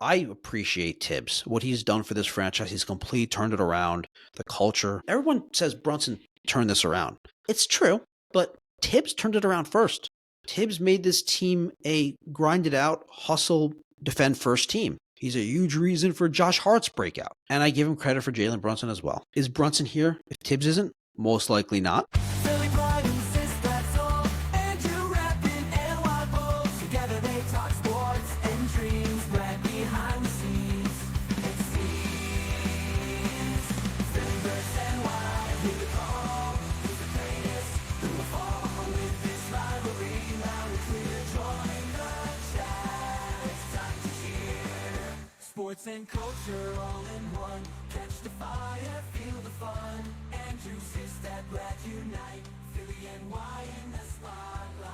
I appreciate Tibbs, what he's done for this franchise. He's completely turned it around, the culture. Everyone says Brunson turned this around. It's true, but Tibbs turned it around first. Tibbs made this team a grinded out, hustle, defend first team. He's a huge reason for Josh Hart's breakout. And I give him credit for Jalen Brunson as well. Is Brunson here if Tibbs isn't? Most likely not. Sports and culture all in one. Catch the fire, feel the fun. Andrew Sistad, glad unite. Philly and Y in the spotlight.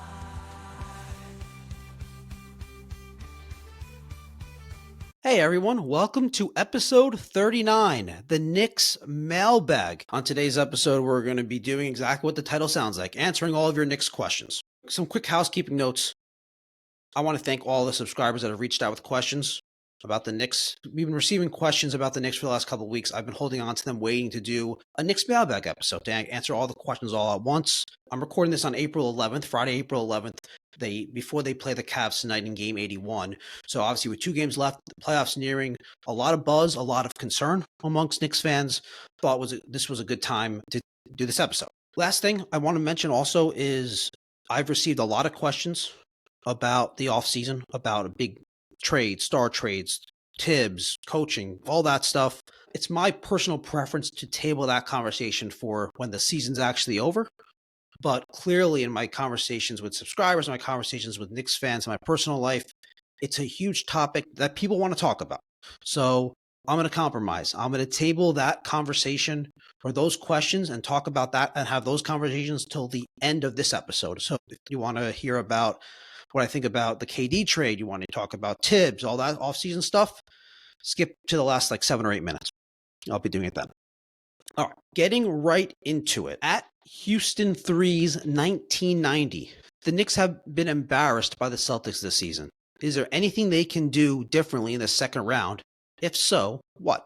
Hey everyone, welcome to episode 39, the Knicks Mailbag. On today's episode, we're going to be doing exactly what the title sounds like, answering all of your Knicks questions. Some quick housekeeping notes. I want to thank all the subscribers that have reached out with questions about the Knicks. We've been receiving questions about the Knicks for the last couple of weeks. I've been holding on to them, waiting to do a Knicks Mailbag episode to answer all the questions all at once. I'm recording this on April 11th, Friday, April 11th, before they play the Cavs tonight in Game 81. So obviously with 2 games left, the playoffs nearing, a lot of buzz, a lot of concern amongst Knicks fans. Thought this was a good time to do this episode. Last thing I want to mention also is I've received a lot of questions about the offseason, about a big trades, star trades, Tibbs, coaching, all that stuff. It's my personal preference to table that conversation for when the season's actually over. But clearly in my conversations with subscribers, my conversations with Knicks fans in my personal life, it's a huge topic that people want to talk about. So I'm going to compromise. I'm going to table that conversation or those questions and talk about that and have those conversations till the end of this episode. So if you want to hear about what I think about the KD trade, you want to talk about Tibbs, all that offseason stuff, skip to the last 7 or 8 minutes. I'll be doing it then. All right, getting right into it. At Houston Threes 1990, the Knicks have been embarrassed by the Celtics this season. Is there anything they can do differently in the second round? If so, what?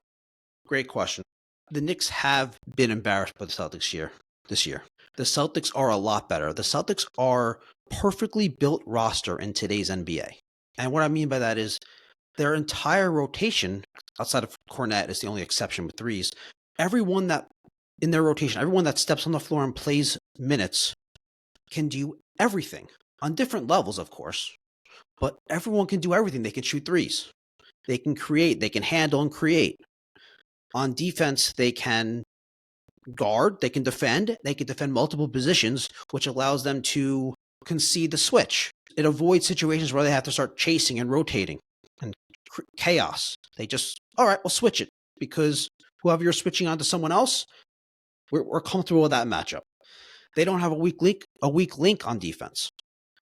Great question. The Knicks have been embarrassed by the Celtics this year. The Celtics are a lot better. The Celtics are perfectly built roster in today's NBA. And what I mean by that is their entire rotation, outside of Cornette is the only exception with threes, everyone that in their rotation, everyone that steps on the floor and plays minutes can do everything on different levels, of course, but everyone can do everything. They can shoot threes. They can create. They can handle and create. On defense, they can guard. They can defend. They can defend multiple positions, which allows them to concede the switch. It avoids situations where they have to start chasing and rotating and chaos. They just, all right, we'll switch it because whoever you're switching on to someone else, we're comfortable with that matchup. They don't have a weak link on defense.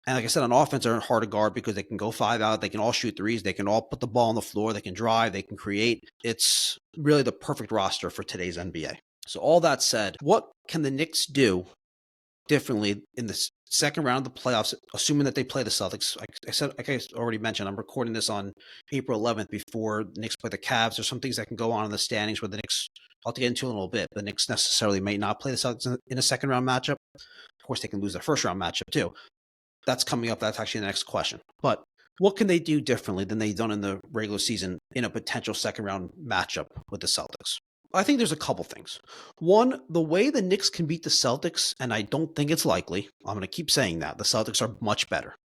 And like I said, on offense, they're hard to guard because they can go 5 out. They can all shoot threes. They can all put the ball on the floor. They can drive. They can create. It's really the perfect roster for today's NBA. So all that said, what can the Knicks do differently in the second round of the playoffs, assuming that they play the Celtics? Like I already mentioned, I'm recording this on April 11th before the Knicks play the Cavs. There's some things that can go on in the standings where the Knicks, I'll get into in a little bit, the Knicks necessarily may not play the Celtics in a second round matchup. Of course, they can lose their first round matchup too. That's coming up. That's actually the next question. But what can they do differently than they've done in the regular season in a potential second round matchup with the Celtics? I think there's a couple things. One, the way the Knicks can beat the Celtics, and I don't think it's likely, I'm going to keep saying that, the Celtics are much better.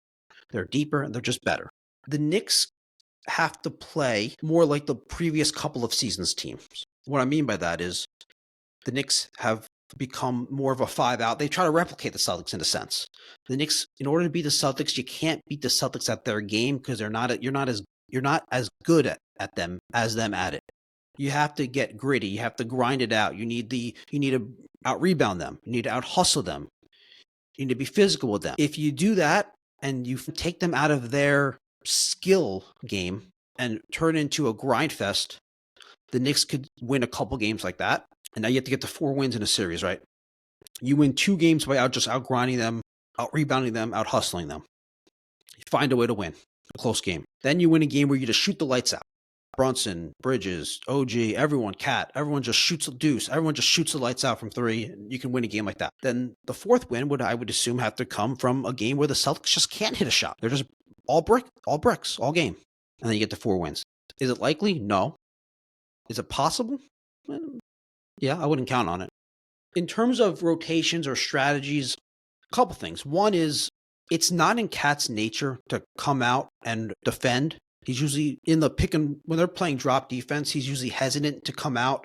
They're deeper and they're just better. The Knicks have to play more like the previous couple of seasons teams. What I mean by that is the Knicks have become more of a 5 out. They try to replicate the Celtics in a sense. The Knicks, in order to beat the Celtics, you can't beat the Celtics at their game because you're not as good at them as them at it. You have to get gritty. You have to grind it out. You need to out rebound them. You need to out hustle them. You need to be physical with them. If you do that and you take them out of their skill game and turn it into a grind fest, the Knicks could win a couple games like that. And now you have to get to 4 wins in a series, right? You win 2 games by out grinding them, out rebounding them, out hustling them. You find a way to win. a close game. Then you win a game where you just shoot the lights out. Brunson, Bridges, OG, everyone, KAT, everyone just shoots a deuce. Everyone just shoots the lights out from three, and you can win a game like that. Then the fourth win would, I would assume, have to come from a game where the Celtics just can't hit a shot. They're just all bricks, all game. And then you get to 4 wins. Is it likely? No. Is it possible? Yeah, I wouldn't count on it. In terms of rotations or strategies, a couple things. One is it's not in KAT's nature to come out and defend. He's usually in the when they're playing drop defense, he's usually hesitant to come out.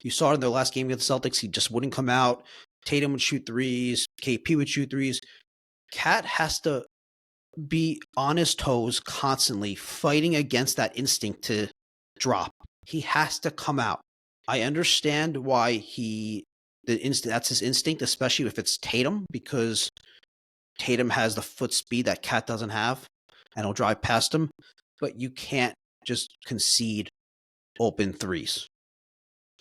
You saw it in their last game against the Celtics, he just wouldn't come out. Tatum would shoot threes, KP would shoot threes. KAT has to be on his toes constantly, fighting against that instinct to drop. He has to come out. I understand why that's his instinct, especially if it's Tatum, because Tatum has the foot speed that KAT doesn't have, and he'll drive past him. But you can't just concede open threes.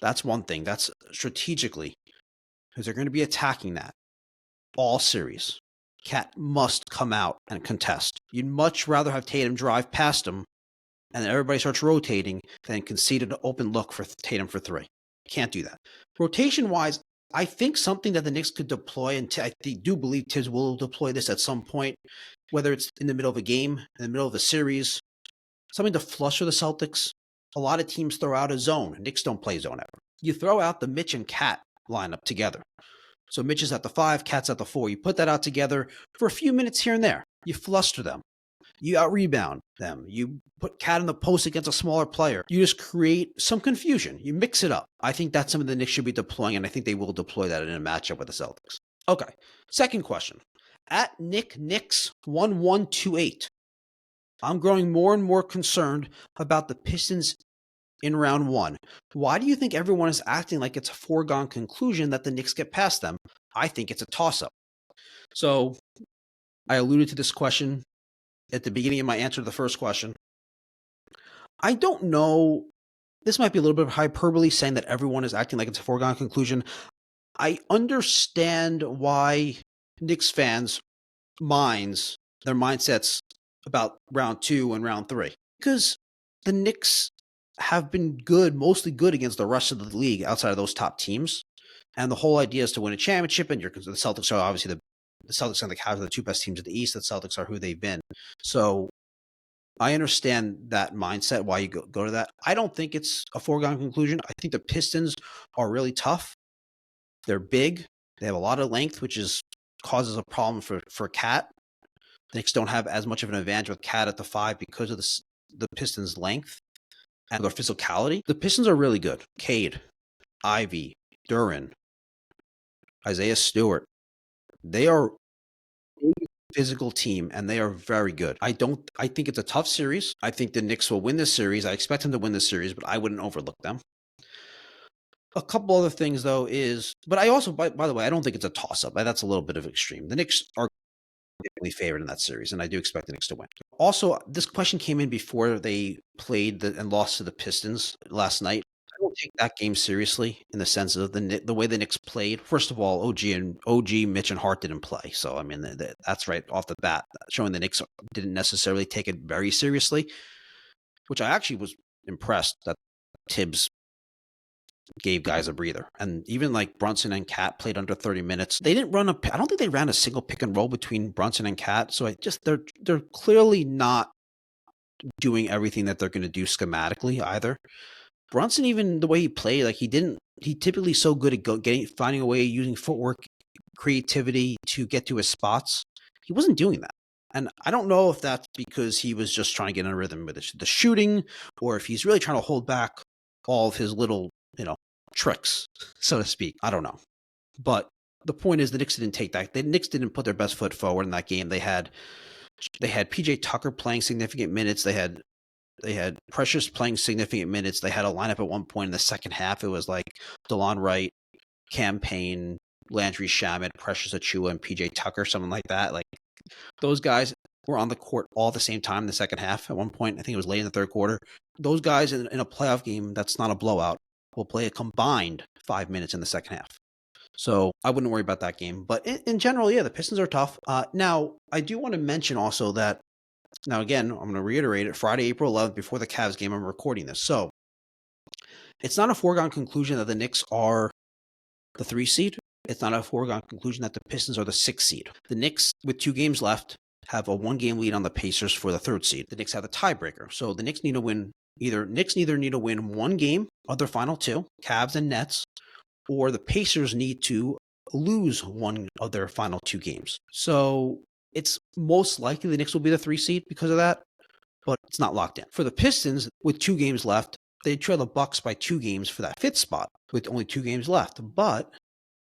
That's one thing. That's strategically, because they're going to be attacking that all series. KAT must come out and contest. You'd much rather have Tatum drive past him and then everybody starts rotating than concede an open look for Tatum for three. Can't do that. Rotation-wise, I think something that the Knicks could deploy, and I do believe Tibbs will deploy this at some point, whether it's in the middle of a game, in the middle of a series, something to fluster the Celtics. A lot of teams throw out a zone. Knicks don't play zone ever. You throw out the Mitch and KAT lineup together. So Mitch is at the 5, KAT's at the 4. You put that out together for a few minutes here and there. You fluster them. You out-rebound them. You put KAT in the post against a smaller player. You just create some confusion. You mix it up. I think that's something the Knicks should be deploying, and I think they will deploy that in a matchup with the Celtics. Okay, second question. At Nick Knicks 1128. I'm growing more and more concerned about the Pistons in round 1. Why do you think everyone is acting like it's a foregone conclusion that the Knicks get past them? I think it's a toss-up. So I alluded to this question at the beginning of my answer to the first question. I don't know. This might be a little bit of hyperbole saying that everyone is acting like it's a foregone conclusion. I understand why Knicks fans' their mindsets about round 2 and round 3. Because the Knicks have been mostly good against the rest of the league outside of those top teams. And the whole idea is to win a championship, and the Celtics are obviously the Celtics and the Cavs are the two best teams in the East. The Celtics are who they've been. So I understand that mindset, why you go to that. I don't think it's a foregone conclusion. I think the Pistons are really tough. They're big. They have a lot of length, which causes a problem for KAT. The Knicks don't have as much of an advantage with KAT at the 5 because of the Pistons' length and their physicality. The Pistons are really good. Cade, Ivy, Duran, Isaiah Stewart. They are a physical team, and they are very good. I think it's a tough series. I think the Knicks will win this series. I expect them to win this series, but I wouldn't overlook them. A couple other things, though, but I also, by the way, I don't think it's a toss-up. That's a little bit of extreme. The Knicks are favored in that series, and I do expect the Knicks to win. Also, this question came in before they played and lost to the Pistons last night. I don't take that game seriously in the sense of the way the Knicks played. First of all, OG, Mitch, and Hart didn't play, so I mean that's right off the bat, showing the Knicks didn't necessarily take it very seriously, which I actually was impressed that Tibbs gave guys a breather. And even like Brunson and KAT played under 30 minutes. They didn't I don't think they ran a single pick and roll between Brunson and KAT. So they're clearly not doing everything that they're going to do schematically either. Brunson, even the way he played, like he typically so good at finding a way, using footwork, creativity to get to his spots. He wasn't doing that. And I don't know if that's because he was just trying to get in a rhythm with the shooting, or if he's really trying to hold back all of his little, tricks, so to speak. I don't know. But the point is the Knicks didn't take that. The Knicks didn't put their best foot forward in that game. They had PJ Tucker playing significant minutes. They had Precious playing significant minutes. They had a lineup at one point in the second half. It was like DeLon Wright, Cam Payne, Landry Shamet, Precious Achiuwa, and PJ Tucker, something like that. Like those guys were on the court all at the same time in the second half. At one point, I think it was late in the third quarter. Those guys in a playoff game that's not a blowout will play a combined 5 minutes in the second half. So I wouldn't worry about that game. But in general, yeah, the Pistons are tough. Now, I do want to mention also that Now, again, I'm going to reiterate it, Friday, April 11th, before the Cavs game, I'm recording this. So it's not a foregone conclusion that the Knicks are the 3 seed. It's not a foregone conclusion that the Pistons are the 6 seed. The Knicks, with 2 games left, have a 1-game lead on the Pacers for the 3rd seed. The Knicks have the tiebreaker. So the Knicks need to win Knicks either need to win 1 game of their final 2, Cavs and Nets, or the Pacers need to lose 1 of their final 2 games. So it's most likely the Knicks will be the 3 seed because of that, but it's not locked in. For the Pistons, with 2 games left, they trail the Bucks by 2 games for that 5th spot with only 2 games left. But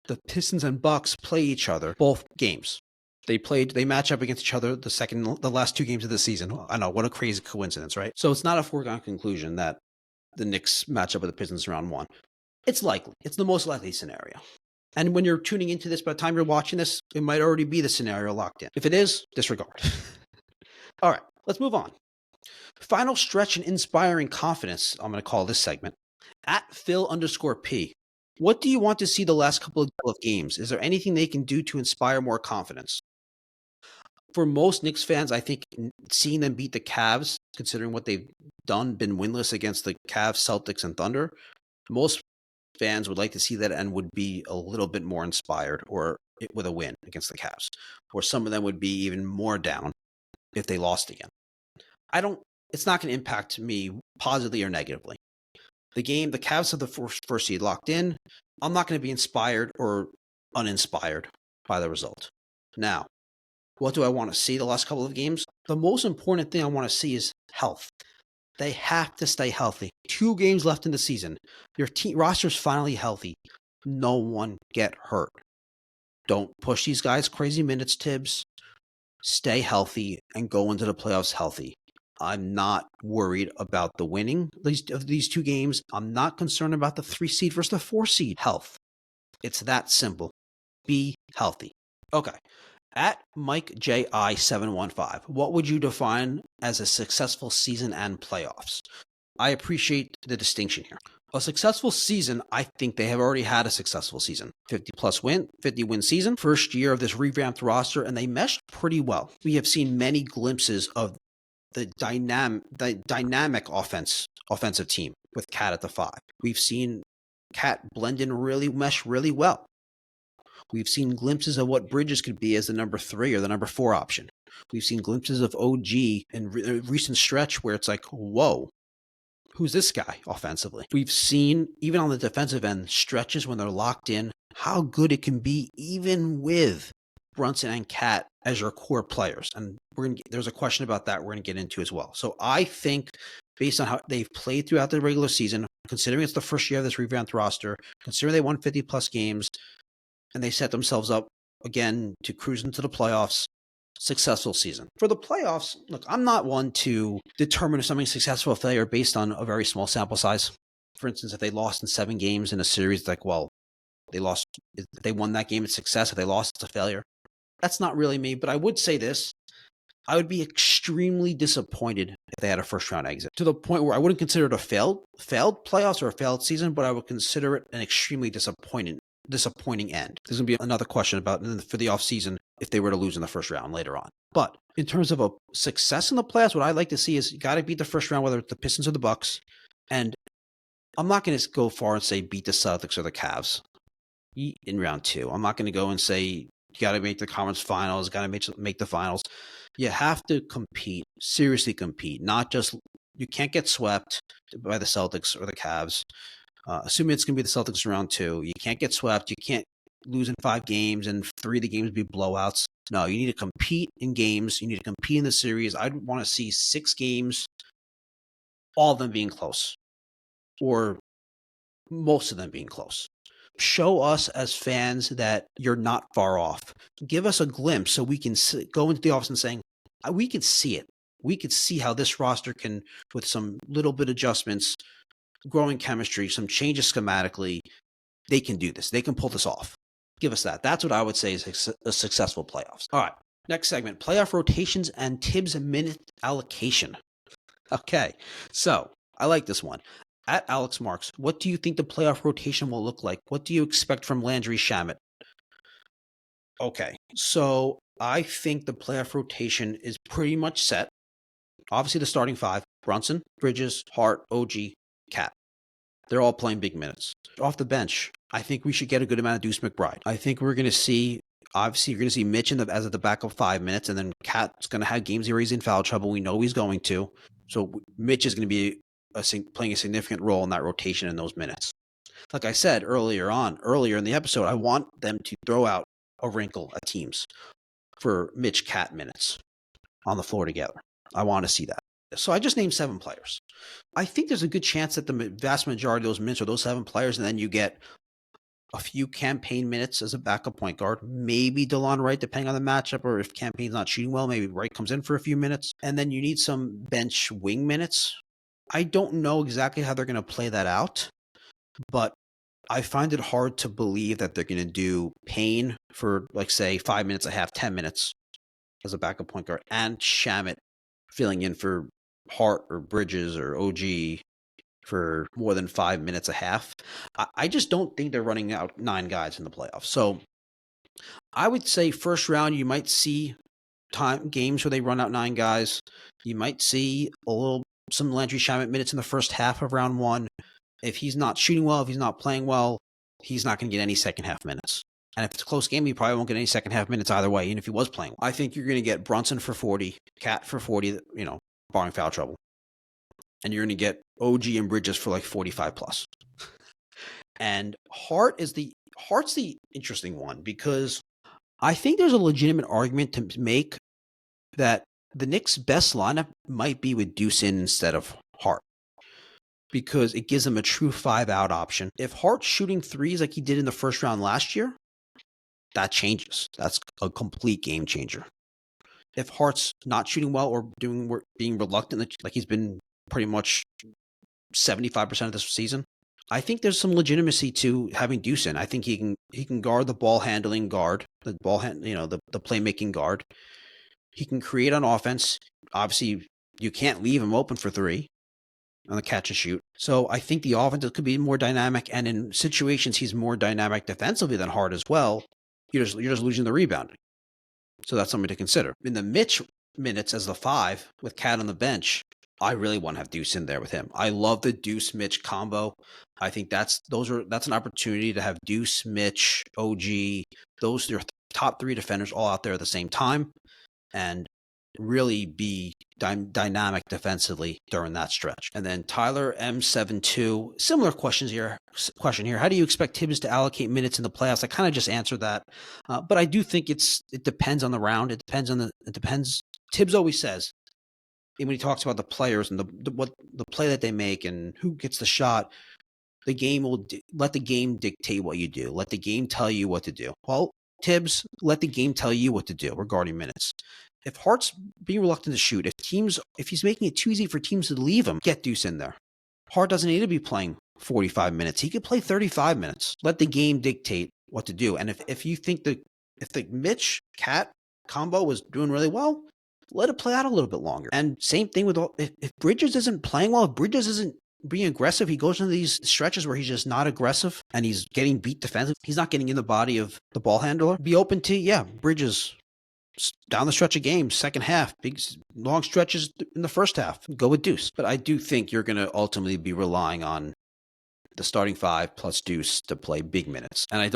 the Pistons and Bucks play each other both games. They match up against each other the last 2 games of the season. I know, what a crazy coincidence, right? So it's not a foregone conclusion that the Knicks match up with the Pistons in round 1. It's likely. It's the most likely scenario. And when you're tuning into this, by the time you're watching this, it might already be the scenario locked in. If it is, disregard. All right, let's move on. Final stretch and inspiring confidence, I'm going to call this segment. At Phil_P. What do you want to see the last couple of games? Is there anything they can do to inspire more confidence? For most Knicks fans, I think seeing them beat the Cavs, considering what they've done, been winless against the Cavs, Celtics, and Thunder, most fans would like to see that and would be a little bit more inspired or with a win against the Cavs. Or some of them would be even more down if they lost again. It's not going to impact me positively or negatively. The Cavs have the first seed locked in. I'm not going to be inspired or uninspired by the result. Now, what do I want to see the last couple of games? The most important thing I want to see is health. They have to stay healthy. 2 games left in the season. Your team roster's finally healthy. No one get hurt. Don't push these guys crazy minutes, Tibbs. Stay healthy and go into the playoffs healthy. I'm not worried about the winning of these 2 games. I'm not concerned about the 3 seed versus the 4 seed health. It's that simple. Be healthy. Okay. At MikeJI715, what would you define as a successful season and playoffs? I appreciate the distinction here. A successful season, I think they have already had a successful season. 50-win season, first year of this revamped roster, and they meshed pretty well. We have seen many glimpses of the dynamic offensive team with KAT at the 5. We've seen KAT blend in mesh really well. We've seen glimpses of what Bridges could be as the number 3 or the number 4 option. We've seen glimpses of OG in a recent stretch where it's like, whoa, who's this guy offensively? We've seen, even on the defensive end, stretches when they're locked in, how good it can be even with Brunson and KAT as your core players. And there's a question about that we're going to get into as well. So I think based on how they've played throughout the regular season, considering it's the first year of this revamped roster, considering they won 50-plus games, and they set themselves up again to cruise into the playoffs, successful season. For the playoffs, look, I'm not one to determine if something's successful or failure based on a very small sample size. For instance, if they lost in 7 games in a series, it's like, well, they lost. If they won that game, it's success. If they lost, it's a failure. That's not really me, but I would say this. I would be extremely disappointed if they had a first-round exit, to the point where I wouldn't consider it a failed playoffs or a failed season, but I would consider it an extremely disappointing end. There's going to be another question about for the offseason if they were to lose in the first round later on. But in terms of a success in the playoffs, what I'd like to see is you got to beat the first round, whether it's the Pistons or the Bucks. And I'm not going to go far and say beat the Celtics or the Cavs in round 2. I'm not going to go and say you got to make the conference finals, got to make the finals. You have to compete, seriously compete, not just you can't get swept by the Celtics or the Cavs. Assuming it's going to be the Celtics in round 2, you can't get swept. You can't lose in 5 games and 3 of the games be blowouts. No, you need to compete in games. You need to compete in the series. I'd want to see 6 games, all of them being close, or most of them being close. Show us as fans that you're not far off. Give us a glimpse so we can go into the office and saying, we can see it. We could see how this roster can, with some little bit adjustments, growing chemistry, some changes schematically, they can do this. They can pull this off. Give us that. That's what I would say is a successful playoffs. All right. Next segment, playoff rotations and Tibbs minute allocation. Okay. So I like this one. At Alex Marks, what do you think the playoff rotation will look like? What do you expect from Landry Shamet? Okay. So I think the playoff rotation is pretty much set. Obviously, the starting five: Brunson, Bridges, Hart, OG, KAT. They're all playing big minutes. Off the bench, I think we should get a good amount of Deuce McBride. I think we're going to see, obviously, you're going to see Mitch as at the backup 5 minutes, and then KAT's going to have games where he's in foul trouble. We know he's going to. So Mitch is going to be playing a significant role in that rotation in those minutes. Like I said earlier in the episode, I want them to throw out a wrinkle at teams for Mitch KAT minutes on the floor together. I want to see that. So I just named 7 players. I think there's a good chance that the vast majority of those minutes are those 7 players, and then you get a few campaign minutes as a backup point guard. Maybe DeLon Wright, depending on the matchup, or if campaign's not shooting well, maybe Wright comes in for a few minutes. And then you need some bench wing minutes. I don't know exactly how they're going to play that out, but I find it hard to believe that they're going to do Payne for, like, say, 5 minutes a half, 10 minutes as a backup point guard, and Shamet filling in for Hart or Bridges or OG for more than 5 minutes a half. I just don't think they're running out 9 guys in the playoffs. So I would say first round, you might see games where they run out 9 guys. You might see some Landry Shamet minutes in the first half of round 1. If he's not shooting well, if he's not playing well, he's not going to get any second half minutes. And if it's a close game, he probably won't get any second half minutes either way, even if he was playing. I think you're going to get Brunson for 40, KAT for 40, barring foul trouble. And you're going to get OG and Bridges for like 45 plus. And Hart's the interesting one, because I think there's a legitimate argument to make that the Knicks' best lineup might be with Deuce in instead of Hart, because it gives them a true 5-out option. If Hart's shooting threes like he did in the first round last year, that changes. That's a complete game changer. If Hart's not shooting well or being reluctant, like he's been pretty much 75% of this season, I think there's some legitimacy to having Deuce in. I think he can guard the ball handling guard, the playmaking guard. He can create on offense. Obviously, you can't leave him open for 3 on the catch and shoot. So I think the offense could be more dynamic, and in situations he's more dynamic defensively than Hart as well. You're just losing the rebounding. So that's something to consider. In the Mitch minutes as the 5 with KAT on the bench, I really want to have Deuce in there with him. I love the Deuce-Mitch combo. I think that's an opportunity to have Deuce, Mitch, OG, those are top 3 defenders all out there at the same time, and really be dynamic defensively during that stretch. And then Tyler M72, similar question here. How do you expect Tibbs to allocate minutes in the playoffs? I kind of just answered that, but I do think it depends on the round. It depends. Tibbs always says, and when he talks about the players and the play that they make and who gets the shot, the game will let the game dictate what you do. Let the game tell you what to do. Well, Tibbs, let the game tell you what to do regarding minutes. If Hart's being reluctant to shoot, if he's making it too easy for teams to leave him, get Deuce in there. Hart doesn't need to be playing 45 minutes. He could play 35 minutes. Let the game dictate what to do. And if you think if the Mitch KAT combo was doing really well, let it play out a little bit longer. And same thing with if Bridges isn't playing well, if Bridges isn't being aggressive, he goes into these stretches where he's just not aggressive and he's getting beat defensively. He's not getting in the body of the ball handler. Be open to, Bridges down the stretch of games, second half, big long stretches in the first half. Go with Deuce. But I do think you're going to ultimately be relying on the starting 5 plus Deuce to play big minutes. And I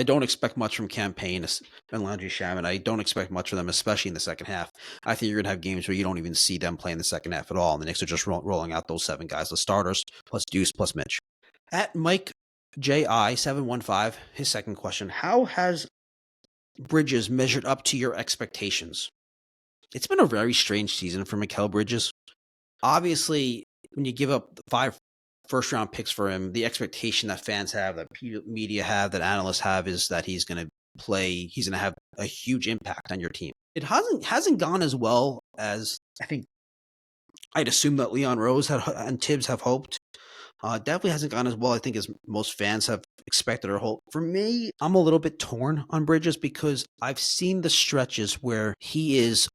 don't expect much from Campaign and Landry Shamet. I don't expect much from them, especially in the second half. I think you're going to have games where you don't even see them play in the second half at all. And the Knicks are just rolling out those 7 guys, the starters, plus Deuce, plus Mitch. At Mike JI715, his second question: how has Bridges measured up to your expectations? It's been a very strange season for Mikal Bridges. Obviously, when you give up 5 first-round picks for him, the expectation that fans have, that media have, that analysts have, is that he's going to have a huge impact on your team. It hasn't gone as well as I think I'd assume that Leon Rose and Tibbs have hoped. Definitely hasn't gone as well, I think, as most fans have expected or hoped. For me, I'm a little bit torn on Bridges because I've seen the stretches where he is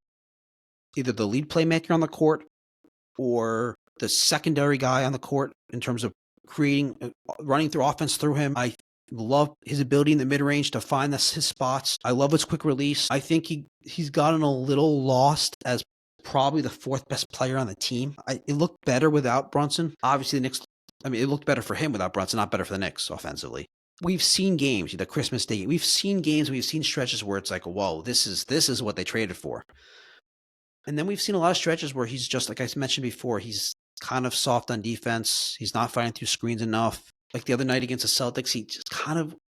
either the lead playmaker on the court or the secondary guy on the court in terms of running through offense through him. I love his ability in the mid-range to find his spots. I love his quick release. I think he's gotten a little lost as probably the fourth best player on the team. It looked better without Brunson. Obviously, the Knicks, it looked better for him without Brunson, not better for the Knicks offensively. We've seen games, the Christmas Day. We've seen stretches where it's like, whoa, this is what they traded for. And then we've seen a lot of stretches where he's just, like I mentioned before, he's kind of soft on defense. He's not fighting through screens enough. Like the other night against the Celtics, he just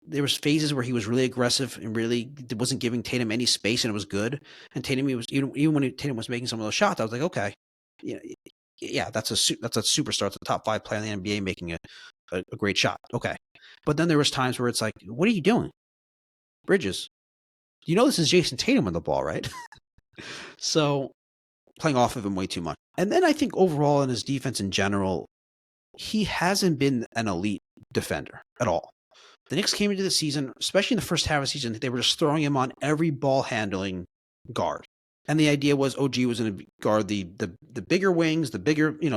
there was phases where he was really aggressive and really wasn't giving Tatum any space, and it was good. And Tatum, even when Tatum was making some of those shots, I was like, okay, that's a superstar. It's a top 5 player in the NBA making a great shot. Okay. But then there was times where it's like, what are you doing? Bridges, this is Jason Tatum on the ball, right? So playing off of him way too much. And then I think overall in his defense in general, he hasn't been an elite defender at all. The Knicks came into the season, especially in the first half of the season, they were just throwing him on every ball handling guard. And the idea was OG was going to guard the bigger wings, the bigger, the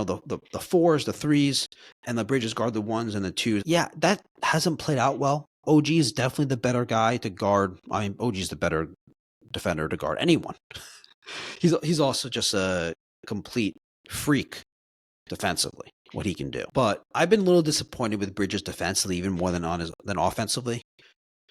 4s, the 3s, and the Bridges guard the 1s and the 2s. Yeah, that hasn't played out well. OG is definitely the better guy to guard. OG is the better defender to guard anyone. He's also just a complete freak defensively, what he can do. But I've been a little disappointed with Bridges defensively, even more than offensively.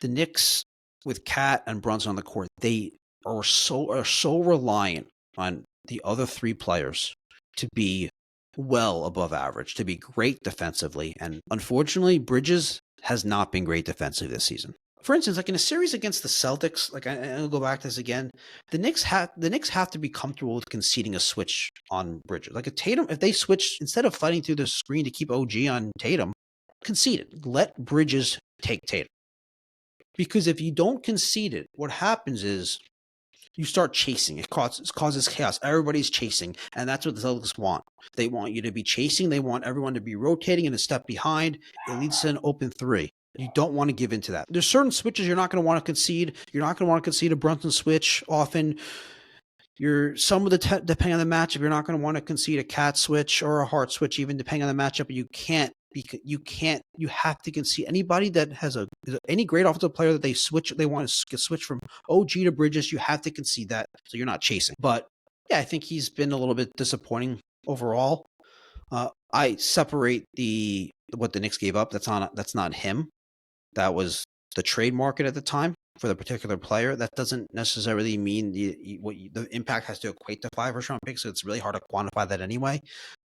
The Knicks with KAT and Brunson on the court, they are so reliant on the other 3 players to be well above average, to be great defensively. And unfortunately, Bridges has not been great defensively this season. For instance, like in a series against the Celtics, like I'll go back to this again, the Knicks have to be comfortable with conceding a switch on Bridges. Like if they switch, instead of fighting through the screen to keep OG on Tatum, concede it. Let Bridges take Tatum. Because if you don't concede it, what happens is you start chasing. It causes chaos. Everybody's chasing, and that's what the Celtics want. They want you to be chasing. They want everyone to be rotating and a step behind. It leads to an open 3. You don't want to give into that. There's certain switches you're not going to want to concede. You're not going to want to concede a Brunson switch often. Depending on the matchup, you're not going to want to concede a KAT switch or a Hart switch, even depending on the matchup. But you have to concede anybody that has any great offensive player that they want to switch from OG to Bridges. You have to concede that, so you're not chasing. But yeah, I think he's been a little bit disappointing overall. I separate what the Knicks gave up. That's not him. That was the trade market at the time for the particular player. That doesn't necessarily mean the impact has to equate to 5 first-round picks, so it's really hard to quantify that anyway.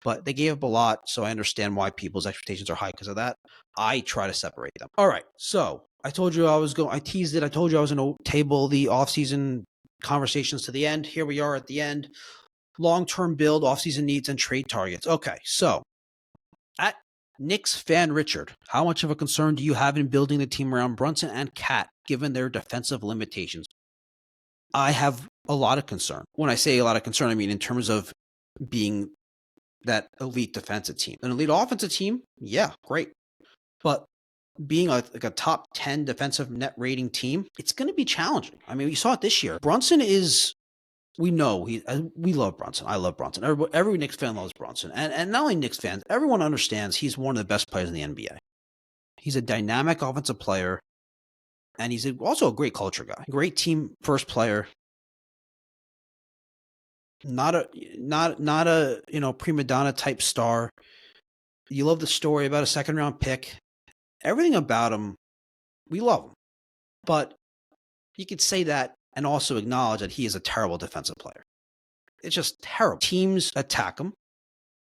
But they gave up a lot, so I understand why people's expectations are high because of that. I try to separate them. All right, so I told you I teased it. I told you I was going to table the offseason conversations to the end. Here we are at the end. Long-term build, offseason needs, and trade targets. Okay, so at Knicks fan Richard, how much of a concern do you have in building the team around Brunson and KAT, given their defensive limitations? I have a lot of concern. When I say a lot of concern, I mean in terms of being that elite defensive team. An elite offensive team, yeah, great. But being a top 10 defensive net rating team, it's going to be challenging. I mean, we saw it this year. Brunson is... We love Brunson. I love Brunson. Every Knicks fan loves Brunson. And not only Knicks fans, everyone understands he's one of the best players in the NBA. He's a dynamic offensive player, and he's also a great culture guy. Great team first player. Not a prima donna type star. You love the story about a second round pick. Everything about him, we love him. But you could say that and also acknowledge that he is a terrible defensive player. It's just terrible. Teams attack him.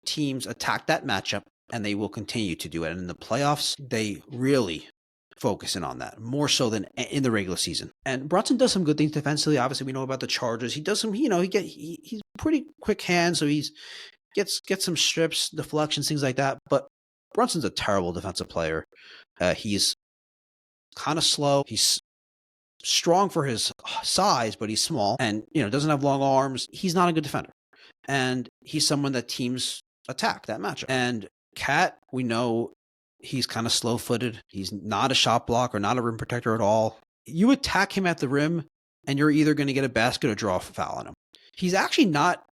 Teams attack that matchup, and they will continue to do it. And in the playoffs, they really focus in on that, more so than in the regular season. And Brunson does some good things defensively. Obviously, we know about the Chargers. He does some, he's pretty quick hands, so he's gets some strips, deflections, things like that. But Brunson's a terrible defensive player. He's kind of slow. He's strong for his size, but he's small and, doesn't have long arms. He's not a good defender. And he's someone that teams attack that matchup. And KAT, we know he's kind of slow-footed. He's not a shot blocker, not a rim protector at all. You attack him at the rim, and you're either going to get a basket or draw a foul on him. He's actually not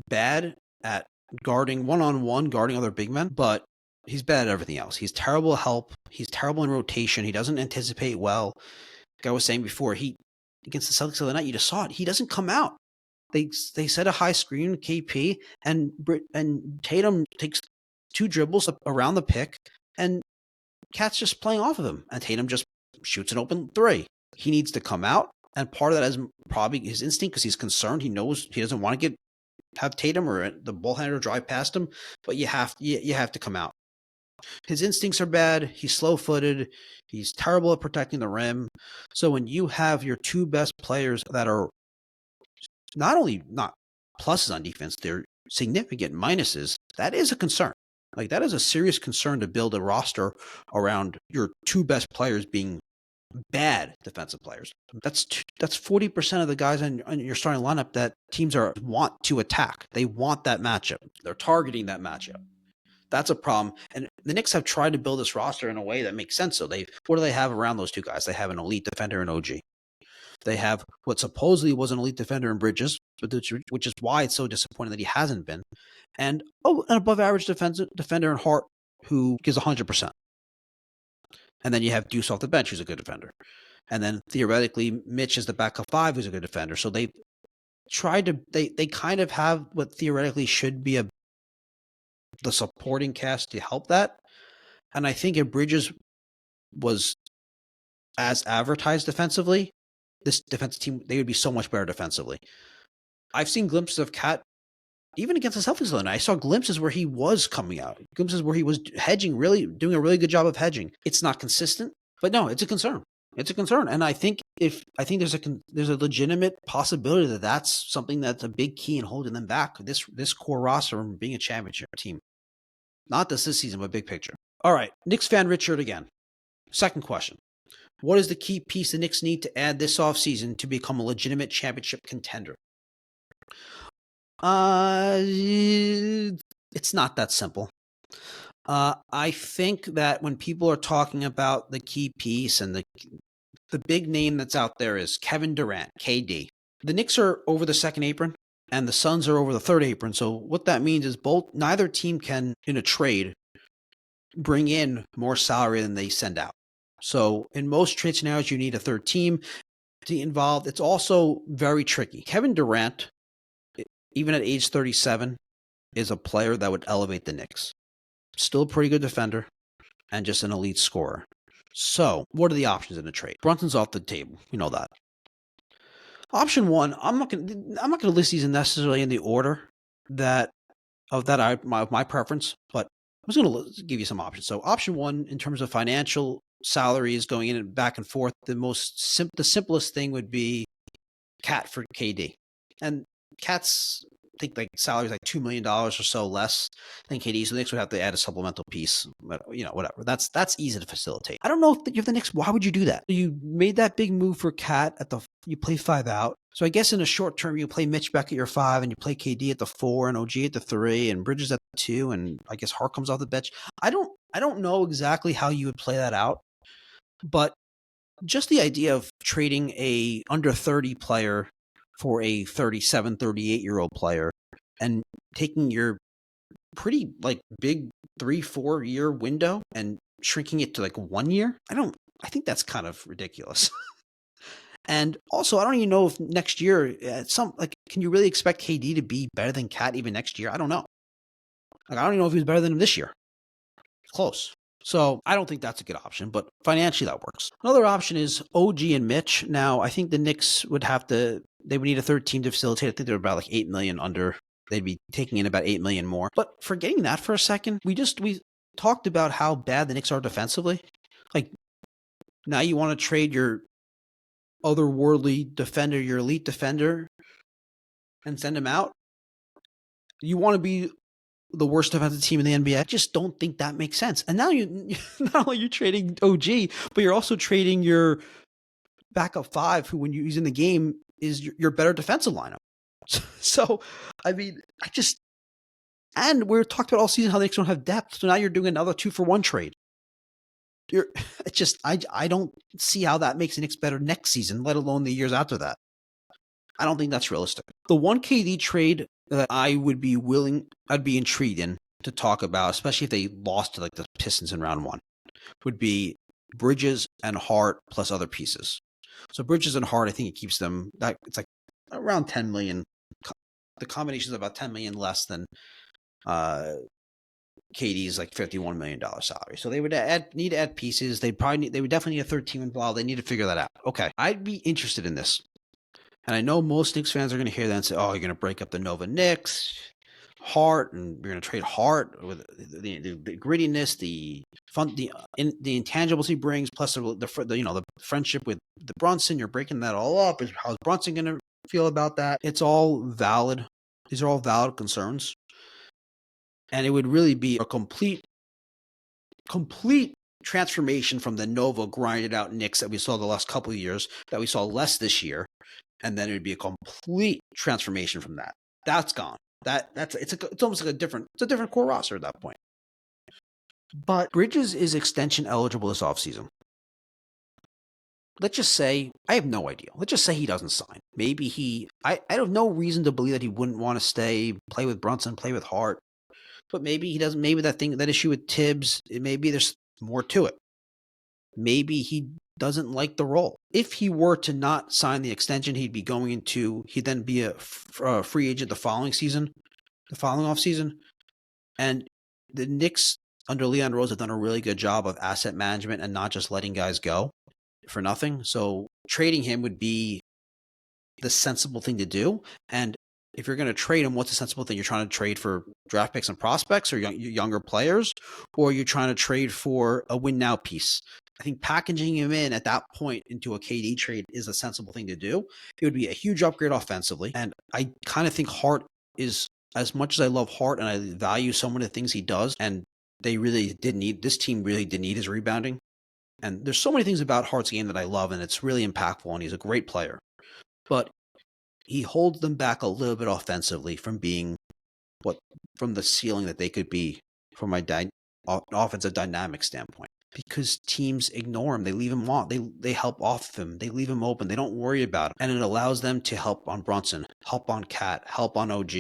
bad at guarding one-on-one, guarding other big men, but he's bad at everything else. He's terrible at help. He's terrible in rotation. He doesn't anticipate well. Like I was saying before, against the Celtics the other night, you just saw it. He doesn't come out. They set a high screen, KP, and Tatum takes 2 dribbles around the pick, and KAT's just playing off of him, and Tatum just shoots an open 3. He needs to come out, and part of that is probably his instinct because he's concerned. He knows he doesn't want to have Tatum or the ball handler drive past him, but you have to come out. His instincts are bad. He's slow-footed. He's terrible at protecting the rim. So when you have your 2 best players that are not only not pluses on defense, they're significant minuses, that is a concern. Like, that is a serious concern to build a roster around your 2 best players being bad defensive players. That's 40% of the guys on your starting lineup that teams want to attack. They want that matchup. They're targeting that matchup. That's a problem. And the Knicks have tried to build this roster in a way that makes sense. So what do they have around those 2 guys? They have an elite defender in OG. They have what supposedly was an elite defender in Bridges, which is why it's so disappointing that he hasn't been. And an above average defender in Hart who gives 100%. And then you have Deuce off the bench, who's a good defender. And then theoretically, Mitch is the backup 5, who's a good defender. So they kind of have what theoretically should be the supporting cast to help that. And I think if Bridges was as advertised defensively, this defensive team, they would be so much better defensively. I've seen glimpses of KAT even against the Celtics the other night. I saw glimpses where he was coming out, glimpses where he was hedging, really doing a really good job of hedging. It's not consistent, but no, it's a concern. It's a concern. And I think there's a legitimate possibility that that's something that's a big key in holding them back, this core roster from being a championship team. Not this season, but big picture. All right, Knicks fan Richard again. Second question. What is the key piece the Knicks need to add this offseason to become a legitimate championship contender? It's not that simple. I think that when people are talking about the key piece and the big name that's out there is Kevin Durant, KD. The Knicks are over the second apron and the Suns are over the third apron. So what that means is neither team can, in a trade, bring in more salary than they send out. So in most trade scenarios, you need a third team to be involved. It's also very tricky. Kevin Durant, even at age 37, is a player that would elevate the Knicks. Still a pretty good defender and just an elite scorer. So what are the options in a trade? Brunson's off the table. You know that. Option 1, I'm not going to list these necessarily in the order that my preference, but I'm just going to give you some options. So option 1, in terms of financial salaries going in and back and forth, the simplest thing would be KAT for KD. And KAT's, I think, like salary is like $2 million or so less than KD. So the Knicks would have to add a supplemental piece, but whatever. That's easy to facilitate. I don't know if the Knicks, why would you do that? You made that big move for KAT you play 5 out. So I guess in the short term, you play Mitch back at your 5 and you play KD at the 4 and OG at the 3 and Bridges at the 2. And I guess Hart comes off the bench. I don't know exactly how you would play that out, but just the idea of trading a under 30 player for a 37, 38-year-old player and taking your pretty like big 3-4 year window and shrinking it to like 1 year. I think that's kind of ridiculous. And also, I don't even know if next year can you really expect KD to be better than KAT even next year? I don't know. Like, I don't even know if he was better than him this year. Close. So I don't think that's a good option, but financially that works. Another option is OG and Mitch. Now, I think the Knicks would need a third team to facilitate. I think they're about like $8 million under. They'd be taking in about $8 million more. But forgetting that for a second, we talked about how bad the Knicks are defensively. Like, now you want to trade your otherworldly defender, your elite defender, and send him out? You want to be the worst defensive team in the NBA? I just don't think that makes sense. And now not only you're trading OG, but you're also trading your backup 5, who when you use in the game is your better defensive lineup. So, I mean, and we're talked about all season how the Knicks don't have depth. So now you're doing another 2-for-1 trade. I don't see how that makes the Knicks better next season, let alone the years after that. I don't think that's realistic. The one KD trade that I'd be intrigued in to talk about, especially if they lost to like the Pistons in round 1, would be Bridges and Hart plus other pieces. So Bridges and Hart, I think it keeps them it's like around $10 million the combination is about $10 million less than KD's like $51 million salary. So they would need to add pieces. They would definitely need a third team involved. They need to figure that out. Okay, I'd be interested in this. And I know most Knicks fans are going to hear that and say, "Oh, you're going to break up the Nova Knicks, Hart, and you're going to trade Hart with the grittiness, the fun, the intangibles he brings, plus the friendship with the Brunson. You're breaking that all up. How's Brunson going to feel about that? It's all valid. These are all valid concerns, and it would really be a complete transformation from the Nova grinded out Knicks that we saw the last couple of years, that we saw less this year. And then it would be a complete transformation from that. That's gone. It's almost like a different core roster at that point. But Bridges is extension eligible this offseason. Let's just say, I have no idea. Let's just say he doesn't sign. Maybe I have no reason to believe that he wouldn't want to stay, play with Brunson, play with Hart. But maybe he doesn't. Maybe that issue with Tibbs, maybe there's more to it. Maybe he doesn't like the role. If he were to not sign the extension, he'd then be a free agent the following offseason. And the Knicks under Leon Rose have done a really good job of asset management and not just letting guys go for nothing. So trading him would be the sensible thing to do. And if you're going to trade him, what's the sensible thing? You're trying to trade for draft picks and prospects or younger players, or you're trying to trade for a win now piece. I think packaging him in at that point into a KD trade is a sensible thing to do. It would be a huge upgrade offensively. And I kind of think Hart is, as much as I love Hart and I value some of the things he does, and this team really did need his rebounding. And there's so many things about Hart's game that I love, and it's really impactful, and he's a great player. But he holds them back a little bit offensively from being from the ceiling that they could be from an offensive dynamic standpoint. Because teams ignore him. They leave him on. They help off him. They leave him open. They don't worry about him. And it allows them to help on Brunson, help on KAT, help on OG,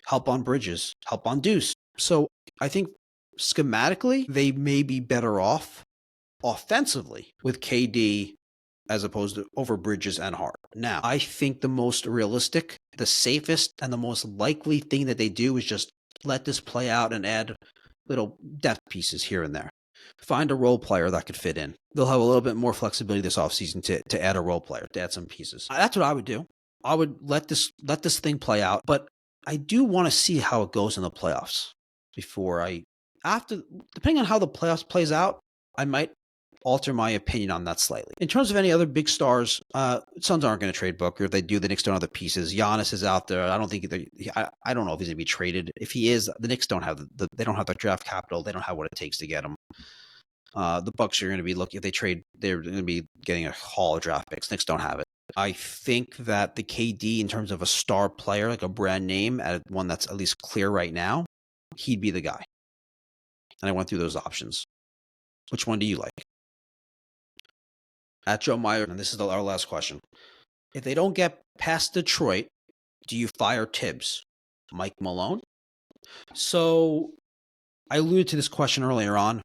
help on Bridges, help on Deuce. So I think schematically, they may be better off offensively with KD as opposed to over Bridges and Hart. Now, I think the most realistic, the safest, and the most likely thing that they do is just let this play out and add little depth pieces here and there. Find a role player that could fit in. They'll have a little bit more flexibility this offseason to add a role player, to add some pieces. That's what I would do. I would let this thing play out, but I do want to see how it goes in the playoffs depending on how the playoffs plays out, I might alter my opinion on that slightly. In terms of any other big stars, Suns aren't going to trade Booker. If they do, the Knicks don't have the pieces. Giannis is out there. I don't know if he's going to be traded. If he is, the Knicks don't have they don't have the draft capital. They don't have what it takes to get him. The Bucks are going to be looking, if they trade, they're going to be getting a haul of draft picks. Knicks don't have it. I think that the KD, in terms of a star player, like a brand name, one that's at least clear right now, he'd be the guy. And I went through those options. Which one do you like? At Joe Meyer, and this is our last question. If they don't get past Detroit, do you fire Tibbs? Mike Malone? So I alluded to this question earlier on.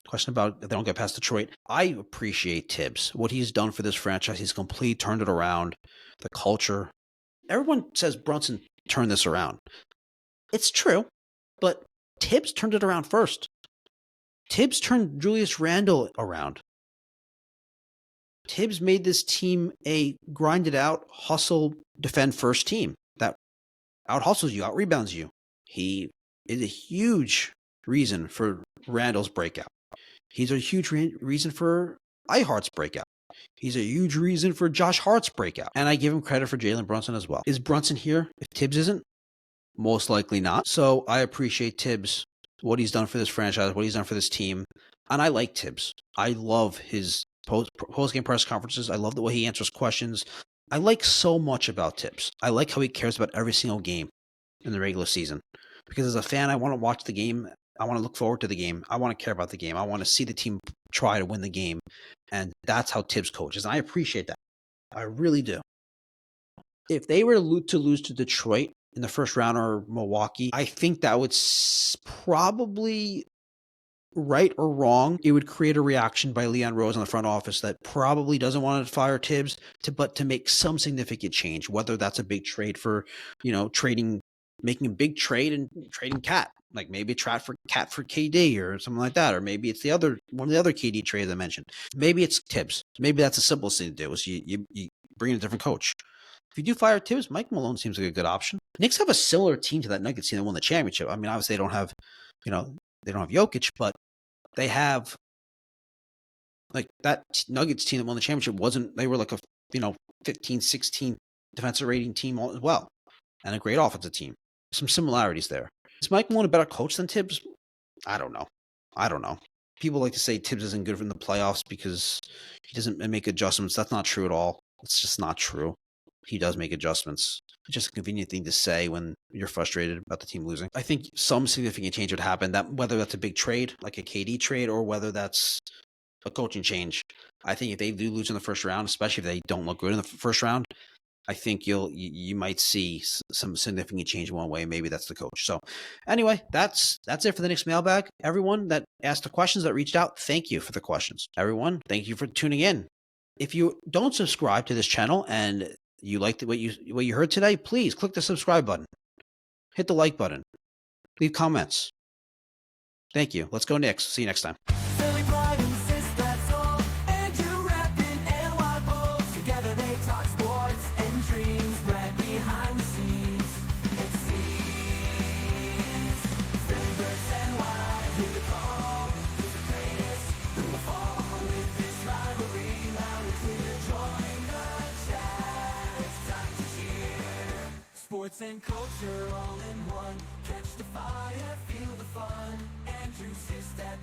Question about if they don't get past Detroit. I appreciate Tibbs. What he's done for this franchise, he's completely turned it around. The culture. Everyone says Brunson turned this around. It's true, but Tibbs turned it around first. Tibbs turned Julius Randle around. Tibbs made this team a grinded out, hustle, defend first team that out hustles you, out rebounds you. He is a huge reason for Randle's breakout. He's a huge reason for Ihart's breakout. He's a huge reason for Josh Hart's breakout. And I give him credit for Jalen Brunson as well. Is Brunson here if Tibbs isn't? Most likely not. So I appreciate Tibbs, what he's done for this franchise, what he's done for this team. And I like Tibbs. I love his post-game press conferences. I love the way he answers questions. I like so much about Tibbs. I like how he cares about every single game in the regular season. Because as a fan, I want to watch the game. I want to look forward to the game. I want to care about the game. I want to see the team try to win the game. And that's how Tibbs coaches. And I appreciate that. I really do. If they were to lose to Detroit in the first round or Milwaukee, I think that would probably right or wrong, it would create a reaction by Leon Rose in the front office that probably doesn't want to fire Tibbs, but to make some significant change, whether that's a big trade for, making a big trade and trading KAT, like maybe a trade for KAT for KD or something like that, or maybe it's one of the other KD trades I mentioned. Maybe it's Tibbs. Maybe that's the simplest thing to do is you bring in a different coach. If you do fire Tibbs, Mike Malone seems like a good option. Knicks have a similar team to that Nuggets team that won the championship. I mean, obviously they don't have Jokic, but they have like that Nuggets team that won the championship they were like a 15, 16 defensive rating team as well, and a great offensive team. Some similarities there. Is Mike Malone a better coach than Tibbs? I don't know. People like to say Tibbs isn't good in the playoffs because he doesn't make adjustments. That's not true at all. It's just not true. He does make adjustments. It's just a convenient thing to say when you're frustrated about the team losing. I think some significant change would happen, that whether that's a big trade, like a KD trade, or whether that's a coaching change. I think if they do lose in the first round, especially if they don't look good in the first round, I think you might see some significant change in one way. Maybe that's the coach. So anyway, that's it for the Knicks mailbag. Everyone that asked the questions, that reached out, thank you for the questions. Everyone, thank you for tuning in. If you don't subscribe to this channel and you liked what you heard today, please click the subscribe button. Hit the like button. Leave comments. Thank you. Let's go Knicks. See you next time. Philly pride insists that's all. Andrew Rappin and Wild Bulls. Together they talk sports and dreams right behind the scenes. It seems Philly birds and wide. Who the call? Who's the greatest? Who will fall with this rivalry? Now it's clear to join the chat. It's time to cheer. Sports and culture all in one. Catch the fire, feel the fun. Andrew says that